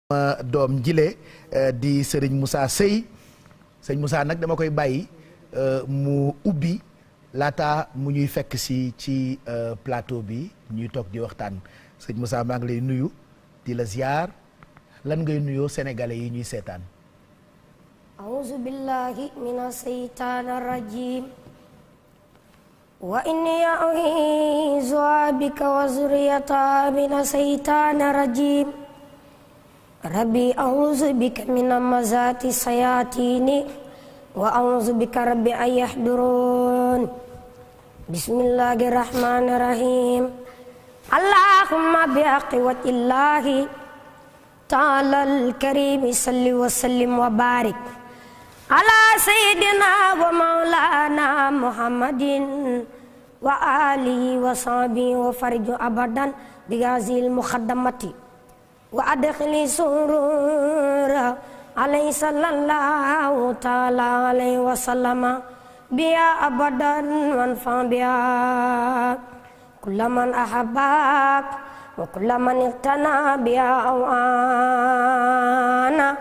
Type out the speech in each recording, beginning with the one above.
doom jile di Serigne Moussa Seye sëñ Moussa nag dama koy bàyyi mu ubbi laata mu ñuy fekk si ci plateau bi ñuy toog di waxtaan sëñ Moussa maa ngi lay nuyu di la ziar lan ngay nuyoo sénégalais yi ñuy seetaan. A'uuzu billahi mina saytaani rajiim wa inni u'iizuha bika wa zurriyataha mina saytaani rajiim rabbi a'uuzu bika min hamazaati sayaatiini wa a'uuzu bika rabbi an yahduruun bismillahi rahmaani rahiim allahumma bihaqqi wajhillahi ta'ala al-kariim salli wa sallim wa baarik ala sayyidina wa mawlana muhammadin wa alihi wa sahbihi wa farju abadan bi haazihil muqaddamati wa adkhili surura alayhi sallallahu ta'ala alayhi wa sallama biya abadan wanfa biya kullaman ahabbak wa kullaman iqtana biya awana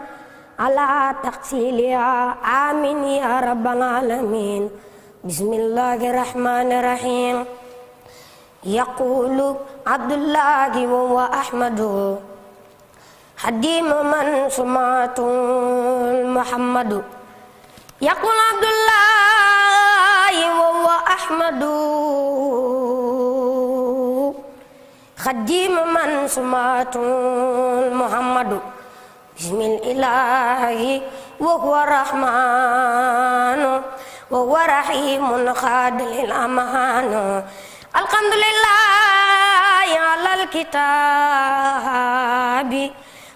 ala taqsiliya amin ya rabbal alamin bismillahir rahmanir rahim yaqulu abdullahi wa ahmadu hadim man sumatul muhammadu yaqul abdullahi wa ahmadu hadim man sumatul muhammadu bismillahi wa huwa rahmanu wa huwa rahimun khadil amanu alhamdulillahi alal kitabi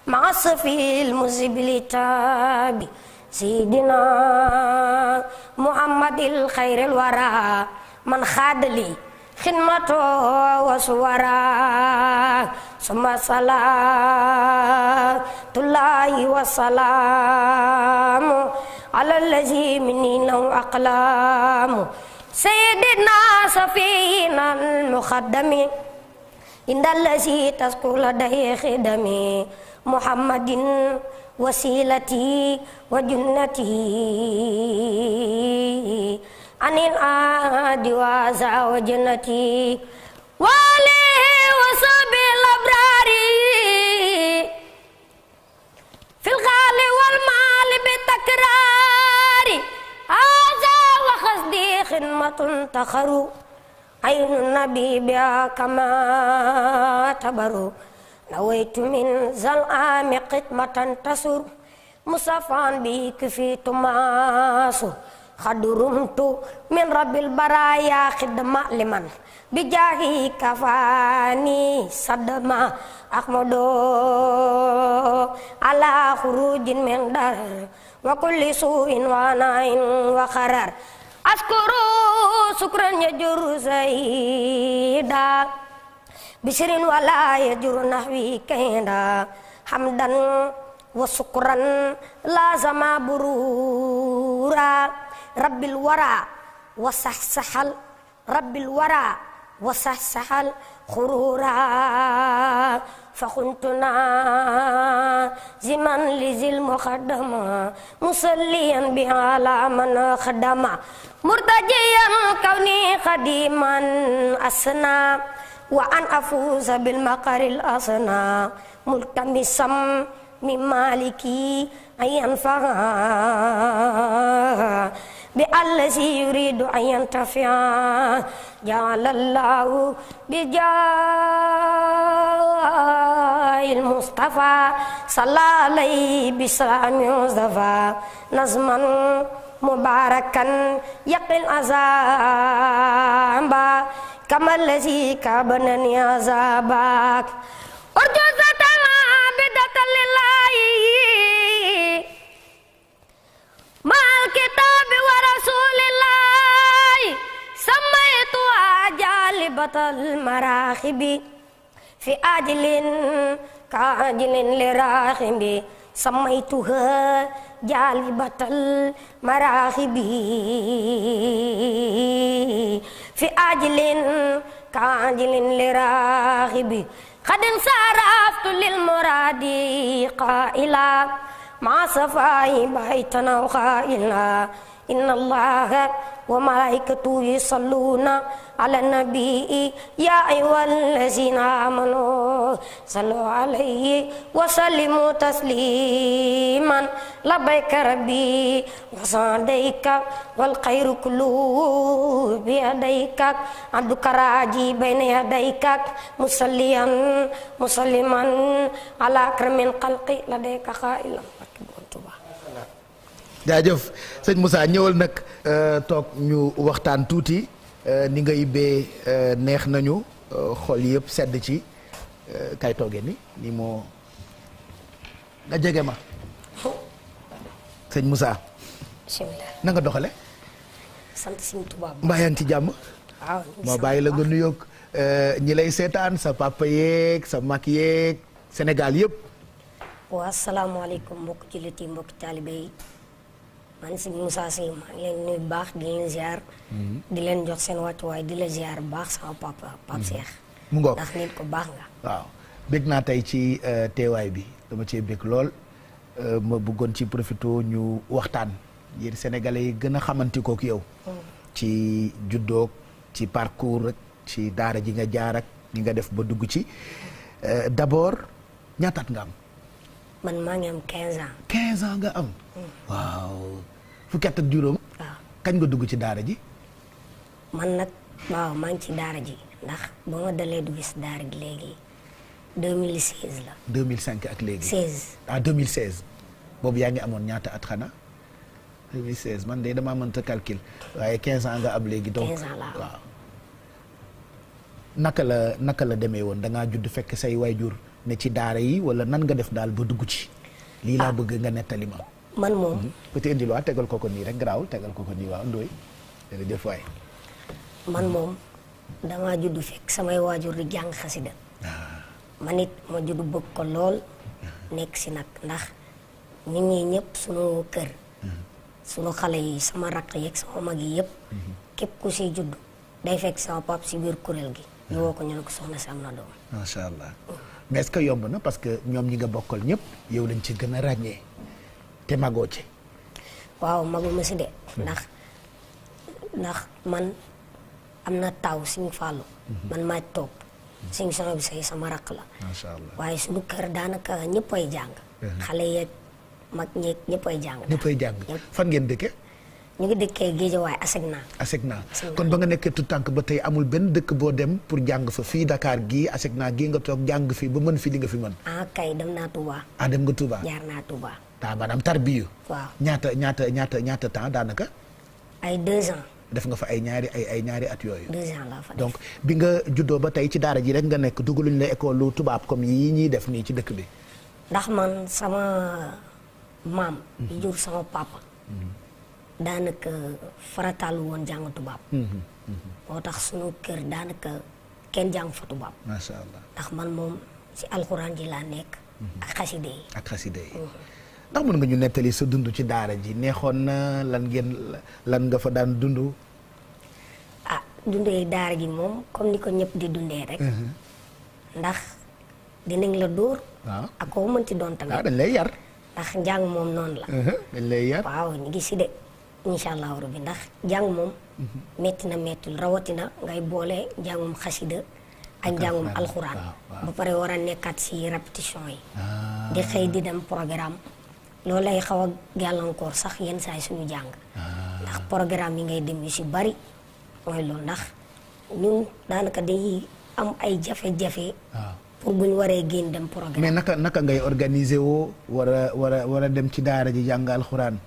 ma'asfil muzibilitabi Sayyidina Muhammadil khairil wara man khadali khidmato wa suwara summa salatullahi wa salamu ala allazi minni lahu aqlamu Sayyidina safina al-muqaddami indallazi taskula dahi khidami Muhammadin wasilati wa junnati anil adi wa za wa jannati wa alihi wa sahbil abrari fil ghali wal mali bi takrari aza wa khasdi khidmatun takharu aynun nabi biha kama tabaru nawaitu min zal'ami qitmatan tasur musafan bi kifi tumasu khadurumtu min rabbil baraya khidma liman bijahi kafani sadma ahmadu ala khurujin min dar wa kulli su'in wa na'in wa kharar askuru sukran yajur zaida bisirin wala yajur nahwi kaida hamdan wa syukran lazama burura rabbil wara wasahsahal rabbil wara wasahsahal khurura fakhuntuna ziman lizil muqaddama musalliyan bihala man khadama murtajiyan kauni khadiman asna wa an afuza bil maqaril asna multamisam min maliki ayan faha bi allazi yuridu ayan tafi'a ja'alallahu bi jahil mustafa sallallahu bi salami mustafa nazman mubarakan yaqil azaba kama allazi kabanani azabak urju satana bidatan lillahi mal kitabi wa rasulillahi samaitu ajalibatal marahibi fi ajlin ka ajlin lirahibi samaituha jalibatal marahibi fi ajlin ka ajlin lirahibi قد انصرفت للمراد قائلا مع صفاي بيتنا وخائلا إن الله وملائكته يصلون على النبي يا أيها الذين آمنوا صلوا عليه وسلموا تسليما لبيك ربي وسعديك والخير كله بيديك عبدك راجي بين يديك مسليا مسلما على أكرم الخلق لديك قائلا. jaajëf sëñ Moussa ñëwal nag toog ñu waxtaan tuuti ni nga yibbee neex nañu xol yëpp sedd ci kay toogee ni moo nga jege ma sëñ Moussa. bismillah na nga doxale sant Sëñ Tuubaa mbaa yaa ngi ci jàmm. waaw moo bàyyi la nga nuyoog ñi lay seetaan sa papa yeeg sa mag yeeg Sénégal yëpp. waaw asalaamaaleykum mbokk jullit yi mbokk taalibe yi man Sëñ Moussa Seye maa ngi leen nuyu bu baax di leen ziar. di leen jox seen wàccuwaay di la ziar bu baax sama papa Pape Cheikh. mu ngoog ndax nit ko baax nga. waaw bég naa tey ci teewaay bi dama cee bég lool ma bëggoon ci profité ñu waxtaan yéen sénégalais yi gën a xamante kook yow. ci juddoog ci parcours rek ci daara ji nga jaar ak ñi nga def ba dugg ci d'abord ñaataat nga am. man maa ngi am 15 ans. 15 ans nga am. waaw fukki at ak juróom. waaw kañ nga dugg ci daara ji. man nag waaw maa ngi ci daara ji ndax ba ma dalee dugg si daara gi léegi 2016 la. 2005 ak léegi. 16 ah 2016 boobu yaa ngi amoon ñaata at xanaa 2016 man de damaa mënta calcul waaye 15 ans nga am léegi. donc 15 ans laa am. waaw naka la demee woon da ngaa judd fekk say waajur ne ci daara yi wala nan nga def daal ba dugg ci. lii laa bëgg nga nettali ma. man moom. peut-être indi waa tegal ko nii rek garaaw tegal ko nii waaw Ndoye jërëjëf waay. man moom damaa judd fekk samay waajur di jàng xasida man it ma judd bëgg ko lool nekk si nag ndax nit ñi ñëpp sunu kër sunu xale yi sama rakk yeeg sama mag yi yëpp képp ku si judd day fekk sama pap si biir kuréel gi ñu woo ko ñu ne ko soxna si am na doom. macha allah mais est-ce que yomb na parce que ñoom ñi nga bokkal ñëpp yow lañ ci gën a ràññee te magoo ci. waaw maguma si de ndax man am na taw Sëñ Fallu man maay toog Sëñ Sono bi say sama rakk la. macha allah waaye suñu kër daanaka ñëppay jàng. xale yeeg mag ñeeg ñëppay jàng. ñëppay jàng fan ngeen dëkke. ñu ngi dëkkee Géejawaay Asegna. kon ba nga nekkee tout tànk ba tey amul benn dëkk boo dem pour jàng fa fii Dakar gii Asegna gii nga toog jàng fii ba mën fi li nga fi mën. ah kay dem naa Touba. ah dem nga Touba. jaar naa Touba. maanaam tarbiyu. waaw ñaata temps daanaka. ay 2 ans. def nga fa ay ñaari at yooyu. 2 ans laa fa def. donc bi nga juddoo ba tey ci daara ji rek nga nekk dugaluñ la école lu tubaab comme yii ñuy def nii ci dëkk bi. ndax man sama maam. yi jur sama papa. daanaka farataalu woon jàng tubaab. moo tax sunu kër daanaka kenn jàng fa tubaab. macha allah ndax man moom ci alxuraan ji laa nekk. ak xaside yi. ndax mën nga ñu nettali sa dund ci daara ji neexoon na lan nga fa daan dund. ah dundee daara ji moom comme ni ko ñëpp di dundee rek. ndax dinañ la dóor. waaw ak koo mënti doon tamit. waaw dañ lay yar. ndax njàng moom noonu la. dañ lay yar. waaw ñu ngi si de incha allahu rabbi ndax njàng moom. metti na mettul rawatina ngay boole njàngum xasida ak njàngum alxuraan. ba pare war a nekkaat si répétition yi. di xëy di dem programme. loolu lay xaw a gàllankoor sax yenn saa yi suñu jàng. ndax programme yi ngay dem yu si bari mooy loolu ndax ñun daanaka dañuy am ay jafe-jafe. pour bu ñu waree génn dem programme. mais naka ngay organiser woo war a dem ci daara ji jàng alxuraan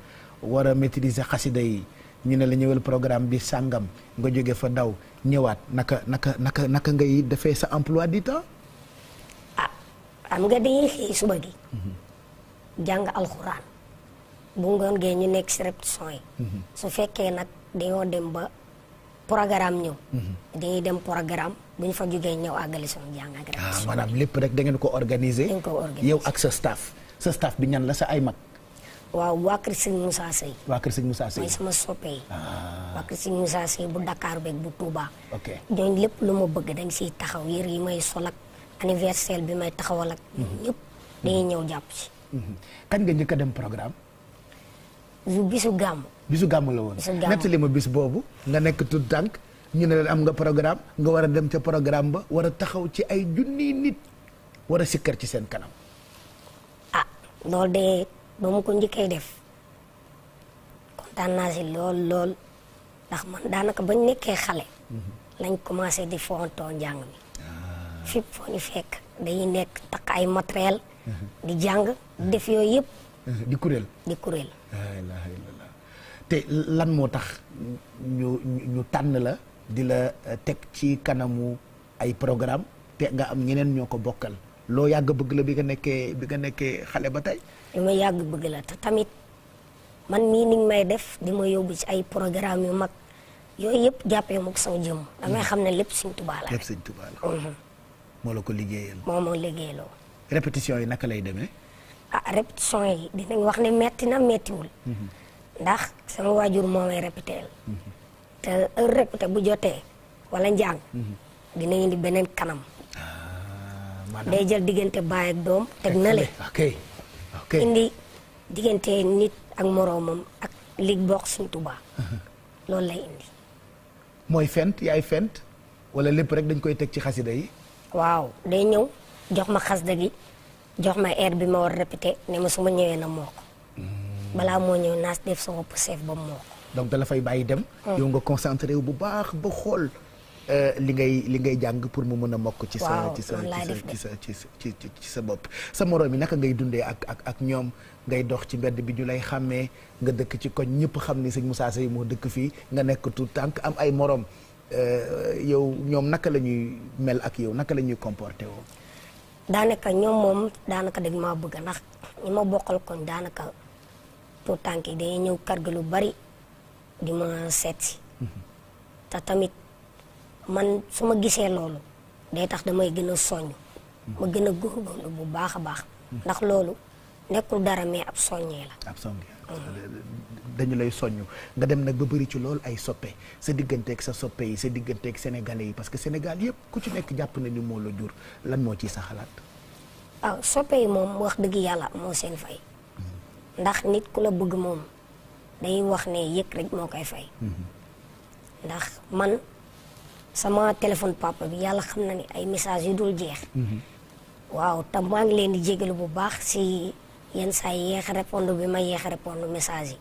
war a maîtriser xasida yi ñu ne la ñëwal programme bi sàngam nga jóge fa daw ñëwaat naka ngay defee sa emploi du temps. ah am nga dañuy xëy suba gi. jàng alxuraan bu ngoon gee ñu nekk si répétition yi. su fekkee nag dañoo dem ba programme ñëw. dañuy dem programme bu ñu fa jógee ñëw àggale suñu jàng ak répétition. maanaam lépp rek da ngeen ko organiser. yow ak sa staff bi ñan la sa ay mag. waaw waa kër Sëñ Moussa Seye. waa kër Sëñ Moussa Seye mooy sama soppe yi. waa kër Sëñ Moussa Seye bu Dakar beeg bu Touba. ok ñooñu lépp lu ma bëgg dañ siy taxaw yére yi may sol ak anniversaire bi may taxawal ak ñëpp dañuy ñëw jàpp ci. kañ nga njëkk a dem programme. bisu gàmm. bisu gàmm la woon. bisu gàmm nettali ma bis boobu nga nekk tout tànk ñu ne leen am nga programme nga war a dem ca programme ba war a taxaw ci ay junniy nit war a sikkar ci seen kanam. ah loolu de ba mu ko njëkkee def kontaan naa si lool ndax man daanaka bañ nekkee xale. lañ commencé di fontoo njàng mi. fépp foo ñu fekk dañuy nekk takk ay matériel di jàng def yooyu yëpp. di kuréel. la ilaha illallah. te lan moo tax ñu tànn la di la teg ci kanamu ay programme te nga am ñeneen ñoo ko bokkal loo yàgg bëgg la bi nga nekkee xale ba tey. li ma yàgg bëgg la te tamit man mii ni may def di ma yóbbu ci ay programme yu mag yooyu yëpp jàppee ma ko sama jëmm damay xam ne lépp Sëñ Tuubaa la. lépp Sëñ Tuubaa la. moo la ko liggéeyal. moo liggéeyloo. répétition yi naka lay demee. répétition yi dinañ wax ne metti na mettiwul. ndax sama waajur moo may répétéel. te heure répété bu jotee wala njàng. dina indi beneen kanam. day jël diggante baay ak doom teg na le. ok indi diggante nit ak moroomam ak lig bokk Sëñ Tuubaa. loolu lay indi. mooy fent yaay fent wala lépp rek dañ koy teg ci xasida yi. waaw day ñëw jox ma xasida gi jox ma air bi ma war répété ne ma su ma ñëwee na moo ko balaa moo ñëw naas def sama pëseef ba moo ko. donc da la fay bàyyi dem. yow nga concentré wu bu baax ba xool li ngay jàng pour mu mën a mokk. ci sa bopp. sa moroom yi naka ngay dundee ak ñoom ngay dox ci mbedd bi ñu lay xàmmee nga dëkk ci koñ ñëpp xam ni sëñ Moussa Seye moo dëkk fii nga nekk tout tànk am ay moroom yow ñoom naka la ñuy mel ak yow naka la ñuy comporté woo. daanaka ñoom moom daanaka dañ maa bëgg ndax ñi ma bokkal koñ daanaka tout tànk yi dañuy ñëw kër ga lu bari di ma seet si. te tamit man su ma gisee loolu day tax damay gën a soññ. ma gën a góorgóorlu bu baax a baax. ndax loolu nekkul dara mais ab soññee la. ab soññee dañu lay soññ nga dem nag ba bëri ci loolu ay soppe sa digganteeg sa soppe yi sa digganteeg sénégalais yi parce que Sénégal yëpp ku ci nekk jàpp na ni moo la jur lan moo ciy sa xalaat. waaw soppe yi moom wax dëgg yàlla moo seen fay. ndax nit ku la bëgg moom day wax ne yëg rek moo koy fay. ndax man sama téléphone papa bi yàlla xam na ni ay message yu dul jeex. waaw te maa ngi leen di jégalu bu baax si yenn saa yi yéex a répondre bi ma yéex a répondre message yi.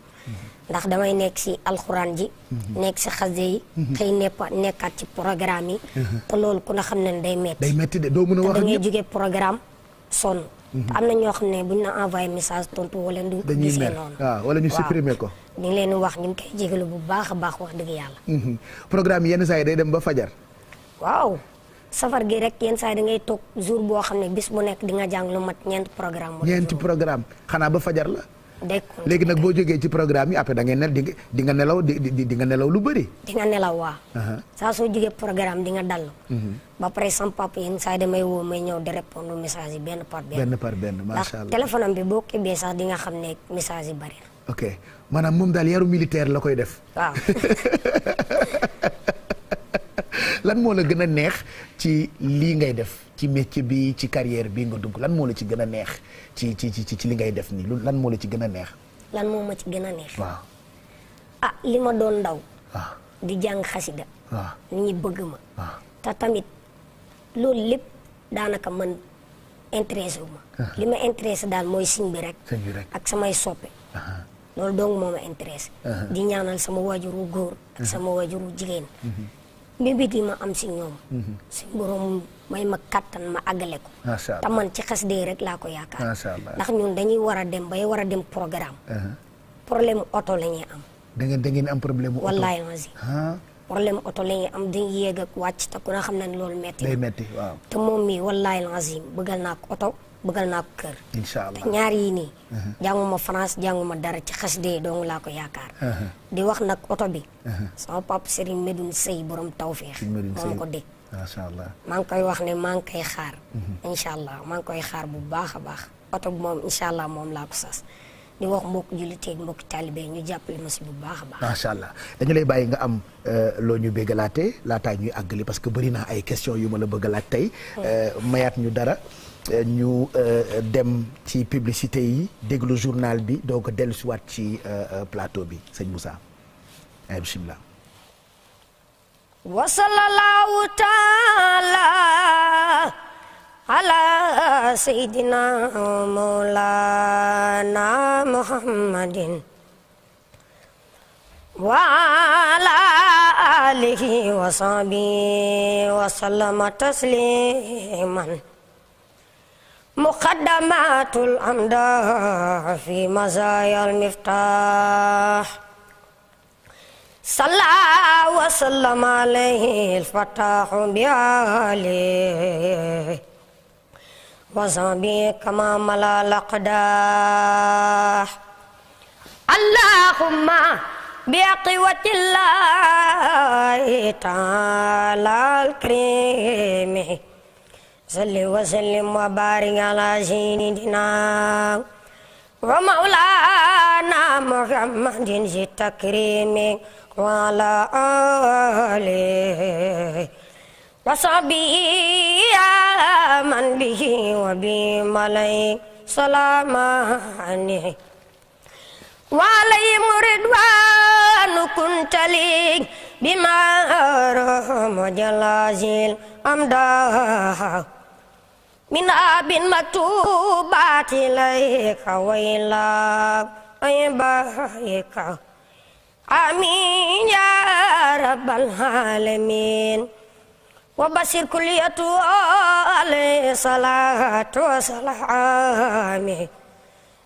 ndax damay nekk si alxuraan ji. nekk si xasde yi. xëy nekkaat ci programme yi. te loolu ku ne xam ne day metti. day metti de doo mën a wax da ngay jógee programme sonn. am na ñoo xam ne buñ la envoyé message tontu wala du ko gisee noonu. waaw wala ñu supprimer ko. ñu ngi leen di wax ñu ngi koy jégalu bu baax a baax wax dëgg yàlla. programme yenn saa yi day dem ba fajar. waaw safar gi rek yenn saa yi da ngay toog jour boo xam ne bis bu nekk di nga jàng lu mat ñeenti programme xanaa ba fajar la. d'accord léegi nag boo jógee ci programme yi après da ngay di nga nelaw di nga nelaw lu bëri. di nga nelaw waaw. saa soo jógee programme di nga dallu. ba pare sama papa yenn saa yi damay woo may ñëw di répondre message yi benn par benn. macha allah ndax téléphone am bi boo kibbee sax di nga xam ne message yi bari na. ok maanaam moom daal yaru militaire la koy def. waaw. lan moo la gën a neex ci lii ngay def ci métier bi ci carrière bi nga dugg lan moo la ci gën a neex ci li ngay def nii lan moo la ci gën a neex. lan moo ma ci gën a neex. waaw. li ma doon ndaw. waaw di jàng xasida. waaw nit ñi bëgg ma. waaw te tamit loolu lépp daanaka man intéressé wu ma. li ma intéressé daal mooy siñ bi rek. ak samay soppe. loolu donc moo ma intéressé. di ñaanal sama waajuru góor. ak sama waajuru jigéen. mbébét yi ma am si ñoom. si borom may ma kattan ma àggale ko. macha allah te man ci xasida rek laa ko yaakaar. macha allah ndax ñun dañuy war a dem bay war a dem programme. problème oto la ñuy am. da ngeen am problème mu oto. wallaay lazi. problème oto la ñuy am dañuy yéeg ak wàcc te ku na xam ne loolu metti. day metti waaw. te moom mii wallaay lazi bëggal naa ko oto bëggal naa ko kër. incha allah te ñaar yii nii. jànguma France jànguma dara ci xasida yi dong laa ko yaakaar. di wax nag oto bi. sama papa Serigne Medoune Seye borom tawféex. moom ko dégg. macha allah maa ngi koy wax ne maa ngi koy xaar. incha allah maa ngi koy xaar bu baax a baax oto bi moom incha allah moom laa ko sas. di wax mbokk julliteeg mbokk taalibe ñu jàppale ma si bu baax a baax. macha allah dañu lay bàyyi nga am loo ñu béggalaate laataa ñuy àggali parce que bëri naa ay questions yu ma la bëgg a laaj tey. mayaat ñu dara ñu dem ci publicité yi déglu journal bi doog a dellusiwaat ci plateau bi sëñ Moussa bismillah. wa sallallahu taala ala sayyidina mawlana muhammadin wa ala alihi wa sahbihi wa sallama tasliman muqaddamatul amdah fi mazayal miftah salla wa sallama alayhi al-fattahu bi alihi wa sahbihi kama malal aqdah allahumma bi qiwatillahi ta'ala al-karim salli wa sallim wa barik ala sayyidina wa maulana muhammadin zi takrimi wa ala alihi wa sahbihi man bihi wa bi malai salamani wa alayhim ridwanu kuntali bima rahma jalazil amdah min abin maktubat ilayka wa ila aybaika amin ya rabbal alamin wa basir kulliyatu alayhi salatu wa salami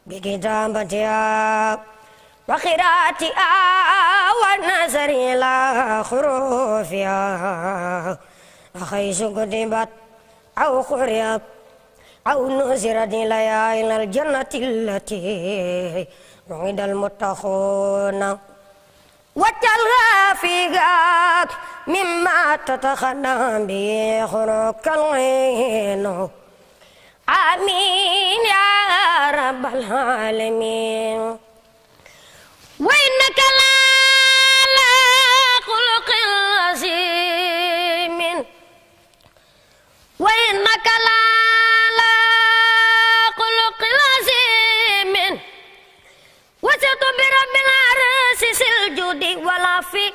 bi kitabatiha wa qiraatiha wa nazari ila khurufiha akhaysu kutibat aw quriyat aw nuzirat ilayha ilal jannati allati wa'ida al-muttaquna waj'alha fiha mimma tatakhannam bihi khurukal aynu amin ya rabbal alamin wa innaka la khuluqin azimin wa innaka la khuluqin azimin wasitu bi rabbil arsi sil judi wala fi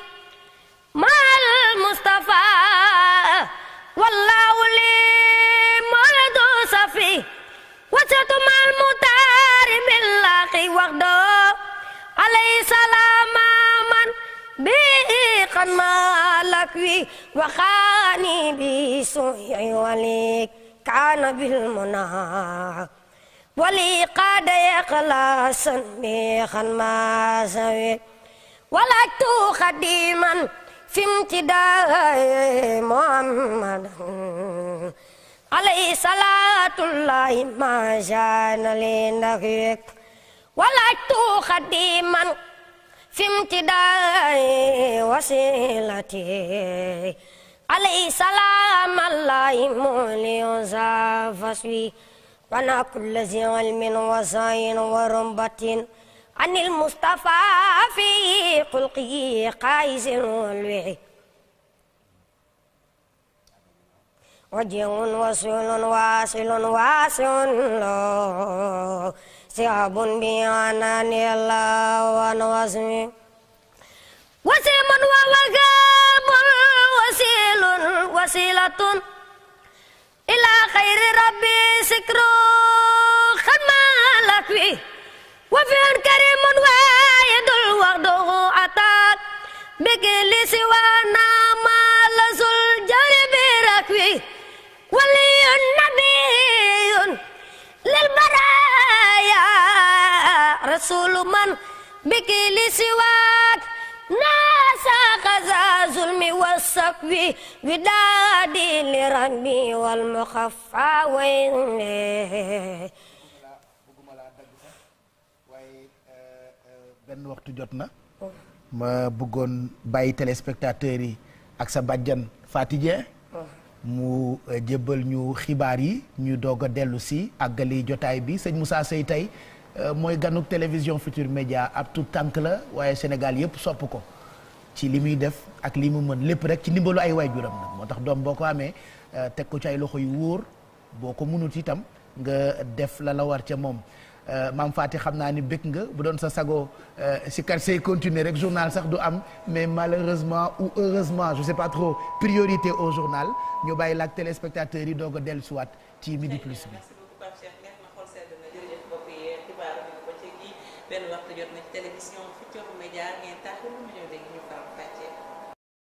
mal mustafa wallahu li maladu safi wasitu mal mutari billahi waqdo alayhi salama man bi qad malakwi wa khani bi su'i walik kana bil munah wali qad iqlasan bi khan ma sawi walaktu khadiman fi imtidai muhammad alayhi salatullahi ma jana lindak walaktu khadiman fi imtidai wasilati alayhi salam allahi muliuza faswi wana kulli zi ilmin wa zayin wa rumbatin anil mustafa fi khulqi qaisin walwi wajhun wasulun wasilun wasun siabun bi'anani Allah wa nawasmi wasimun wa wagabun wasilun wasilatun ila khairi rabbi sikru khamalakwi wa fi'an karimun wa yadul waqduhu atat bikili siwana malazul jaribi rakwi waliyun nabiyun lil baraya rasulu man bikili siwak nasa kaza zulmi wasakwi widadi lirambi wal mukhaffa wayne waaye benn waxtu jot na ma bëggoon bàyyi téléspectateurs yi ak sa bàjjan Faty Dieng mu jébbal ñu xibaar yi ñu doog a dellu si àggali jotaay bi sëñ Moussa Seye tey mooy ganuk télévision Futur Média ab tout tànk la waaye Sénégal yëpp sopp ko ci li muy def ak li mu mën lépp rek ci ndimbalu ay waajuram nag moo tax doom boo ko amee teg ko ci ay loxo yu wóor boo ko mënut itam nga def la la war ca moom maam Faty xam naa ni bëgg nga bu doon sa sago si kar say continuer rek journal sax du am mais malheureusement ou heureusement je sais pas trop priorité au journal ñu bàyyi la ak téléspectateurs yi doog a dellusiwaat ci midi plus bi. benn waxtu jot na ci télévision Futurs Médias ngeen taxul mu ñëw dégg ñu faram fàccee.